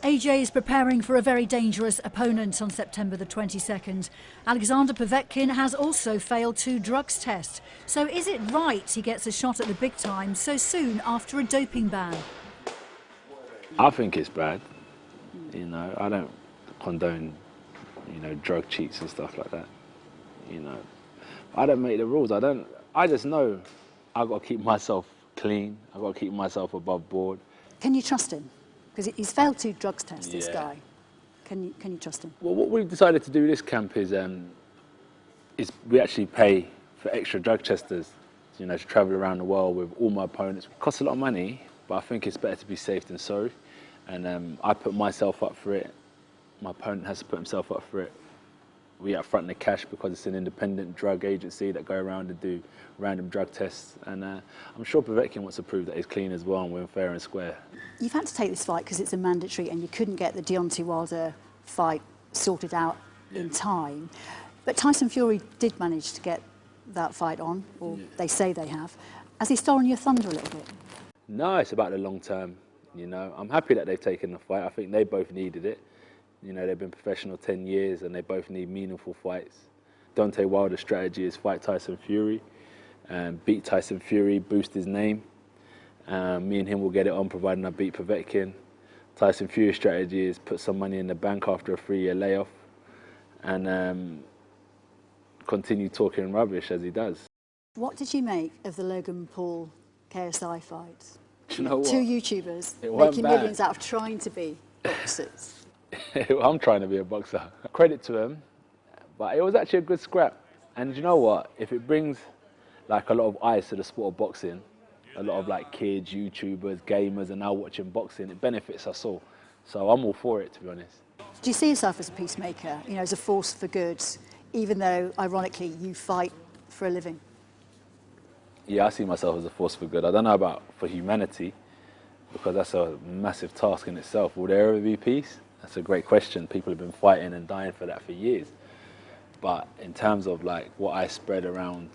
AJ is preparing for a very dangerous opponent on September the 22nd. Alexander Povetkin has also failed 2 drugs tests. So is it right he gets a shot at the big time so soon after a doping ban? I think it's bad. You know, I don't condone, you know, drug cheats and stuff like that. You know, I don't make the rules. I just know I've got to keep myself clean. I've got to keep myself above board. Can you trust him? Because he's failed 2 drugs tests, this guy. Can you trust him? Well, what we've decided to do this camp is we actually pay for extra drug testers, you know, to travel around the world with all my opponents. It costs a lot of money, but I think it's better to be safe than sorry. And I put myself up for it. My opponent has to put himself up for it. We upfront the cash because it's an independent drug agency that go around and do random drug tests. And I'm sure Povetkin wants to prove that he's clean as well and we're fair and square. You've had to take this fight because it's a mandatory and you couldn't get the Deontay Wilder fight sorted out in time. But Tyson Fury did manage to get that fight on, or they say they have. Has he stolen your thunder a little bit? No, it's about the long term. You know, I'm happy that they've taken the fight. I think they both needed it. You know, they've been professional 10 years and they both need meaningful fights. Deontay Wilder's strategy is fight Tyson Fury, beat Tyson Fury, boost his name. Me and him will get it on providing I beat Povetkin. Tyson Fury's strategy is put some money in the bank after a 3-year layoff and continue talking rubbish as he does. What did you make of the Logan Paul KSI fights? Do you know what? 2 YouTubers making millions out of trying to be boxers. I'm trying to be a boxer. Credit to him, but it was actually a good scrap. And you know what? If it brings like a lot of eyes to the sport of boxing, a lot of like kids, YouTubers, gamers are now watching boxing, it benefits us all. So I'm all for it, to be honest. Do you see yourself as a peacemaker, you know, as a force for good, even though, ironically, you fight for a living? Yeah, I see myself as a force for good. I don't know about for humanity, because that's a massive task in itself. Will there ever be peace? That's a great question. People have been fighting and dying for that for years. But in terms of like what I spread around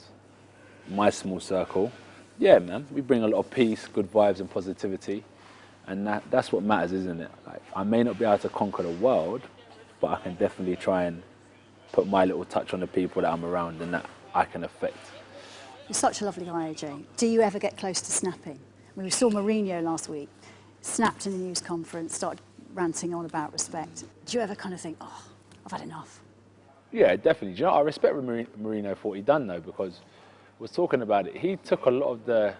my small circle, yeah, man, we bring a lot of peace, good vibes and positivity. And that's what matters, isn't it? Like, I may not be able to conquer the world, but I can definitely try and put my little touch on the people that I'm around and that I can affect. You're such a lovely guy, AJ. Do you ever get close to snapping? I mean, we saw Mourinho last week, snapped in a news conference, started ranting on about respect. Do you ever kind of think, oh, I've had enough? Yeah, definitely. Do you know, I respect Mourinho for what he done, though, because we was talking about it. He took a lot of the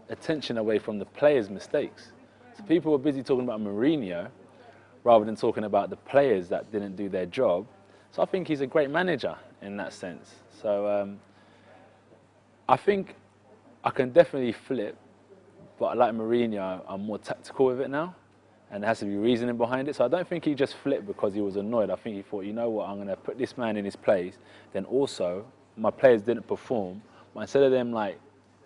attention away from the players' mistakes. So people were busy talking about Mourinho rather than talking about the players that didn't do their job. So I think he's a great manager in that sense. So I think I can definitely flip, but like Mourinho, I'm more tactical with it now. And there has to be reasoning behind it. So I don't think he just flipped because he was annoyed. I think he thought, you know what, I'm going to put this man in his place. Then also, my players didn't perform. But instead of them like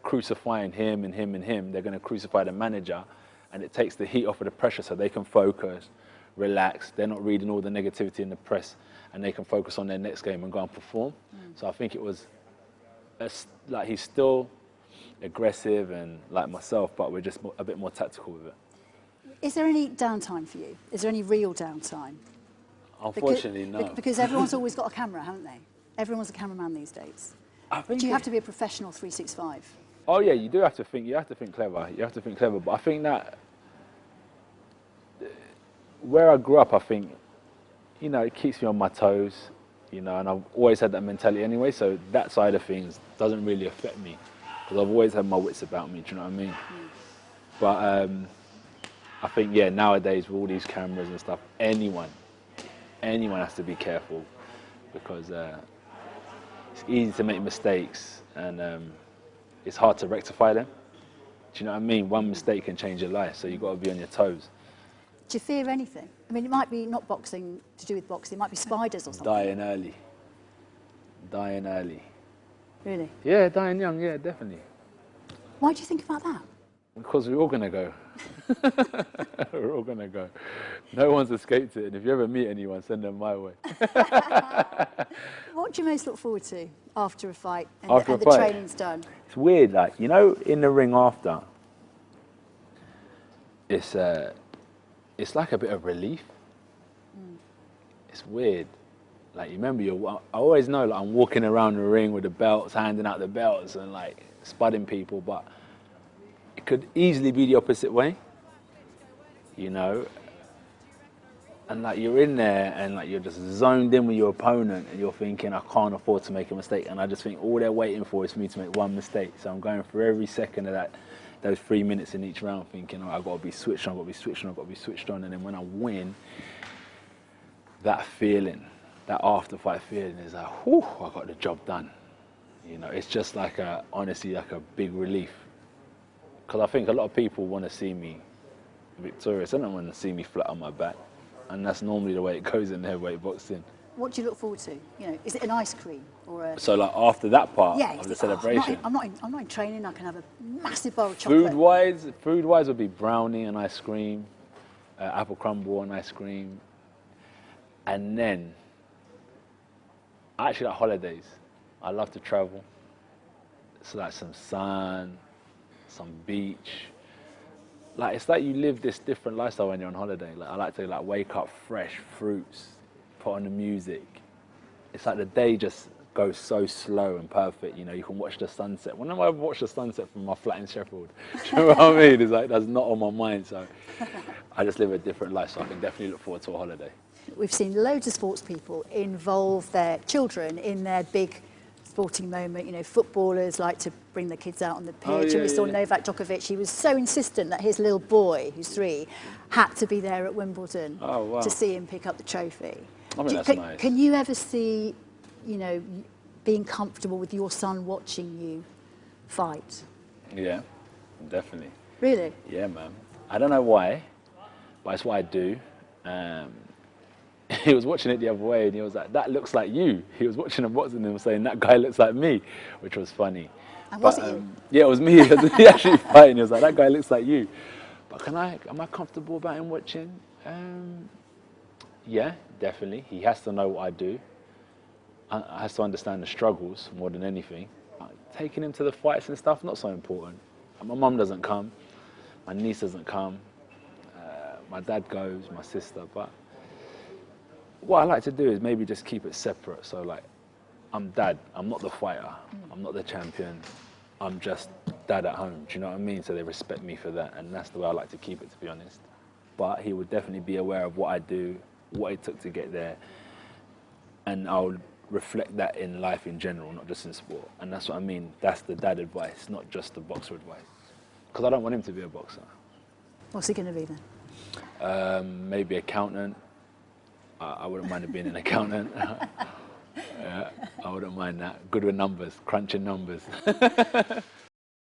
crucifying him and him and him, they're going to crucify the manager. And it takes the heat off of the pressure so they can focus, relax. They're not reading all the negativity in the press. And they can focus on their next game and go and perform. So I think it was, like he's still aggressive and like myself, but we're just a bit more tactical with it. Is there any downtime for you? Is there any real downtime? Unfortunately, no. Because everyone's always got a camera, haven't they? Everyone's a cameraman these days. Do you have to be a professional 365? Oh yeah, you do have to think. You have to think clever. You have to think clever. But I think that where I grew up, I think, you know, it keeps me on my toes. You know, and I've always had that mentality anyway. So that side of things doesn't really affect me because I've always had my wits about me. Do you know what I mean? But I think, yeah, nowadays with all these cameras and stuff, anyone has to be careful because it's easy to make mistakes and it's hard to rectify them. Do you know what I mean? One mistake can change your life, so you've got to be on your toes. Do you fear anything? I mean, it might be not boxing to do with boxing, it might be spiders or something. Dying early. Dying early. Really? Yeah, dying young, yeah, definitely. Why do you think about that? Because we're all going to go. We're all going to go. No one's escaped it, and if you ever meet anyone, send them my way. What do you most look forward to after a fight and, after the training's done? It's weird, like, you know, in the ring after, it's it's like a bit of relief. It's weird. Like, you remember, I always know, like, I'm walking around the ring with the belts, handing out the belts and, like, spudding people, but it could easily be the opposite way, you know? And, like, you're in there and, like, you're just zoned in with your opponent and you're thinking, I can't afford to make a mistake. And I just think all they're waiting for is for me to make one mistake. So I'm going for every second of those 3 minutes in each round thinking, oh, I've got to be switched on, I've got to be switched on, I've got to be switched on. And then when I win, that feeling, that after-fight feeling is like, whew, I got the job done. You know, it's just like honestly, like a big relief. Because I think a lot of people want to see me victorious. They don't want to see me flat on my back. And that's normally the way it goes in heavyweight boxing. What do you look forward to? You know, is it an ice cream or a... So, like, after that part yeah, of the celebration. I'm not in training. I can have a massive bar of chocolate. Food-wise would be brownie and ice cream, apple crumble and ice cream. And then, I actually like holidays. I love to travel. So, like, some sun, some beach. Like, it's like you live this different lifestyle when you're on holiday. Like, I like to, like, wake up fresh, fruits, put on the music. It's like the day just goes so slow and perfect. You know, you can watch the sunset. When have I ever watched the sunset from my flat in Sheffield? Do you know what I mean? It's like, that's not on my mind. So I just live a different life. So I can definitely look forward to a holiday. We've seen loads of sports people involve their children in their big sporting moment. You know, footballers like to bring their kids out on the pitch. And we saw Novak Djokovic. He was so insistent that his little boy, who's 3, had to be there at Wimbledon to see him pick up the trophy. I mean, that's nice. Can you ever see, you know, being comfortable with your son watching you fight? Yeah, definitely. Really? Yeah, man. I don't know why, but it's what I do. He was watching it the other way and he was like, that looks like you. He was watching him boxing and he was saying, that guy looks like me, which was funny. And was it you? Yeah, it was me. He actually fighting. He was like, that guy looks like you. But am I comfortable about him watching? Yeah, definitely. He has to know what I do. I has to understand the struggles more than anything. Taking him to the fights and stuff, not so important. My mum doesn't come. My niece doesn't come. My dad goes, my sister. But what I like to do is maybe just keep it separate. So, like, I'm dad. I'm not the fighter. I'm not the champion. I'm just dad at home. Do you know what I mean? So they respect me for that. And that's the way I like to keep it, to be honest. But he would definitely be aware of what I do, what it took to get there. And I'll reflect that in life in general, not just in sport. And that's what I mean. That's the dad advice, not just the boxer advice. Because I don't want him to be a boxer. What's he going to be then? Maybe accountant. I wouldn't mind him being an accountant. I wouldn't mind that. Good with numbers, crunching numbers.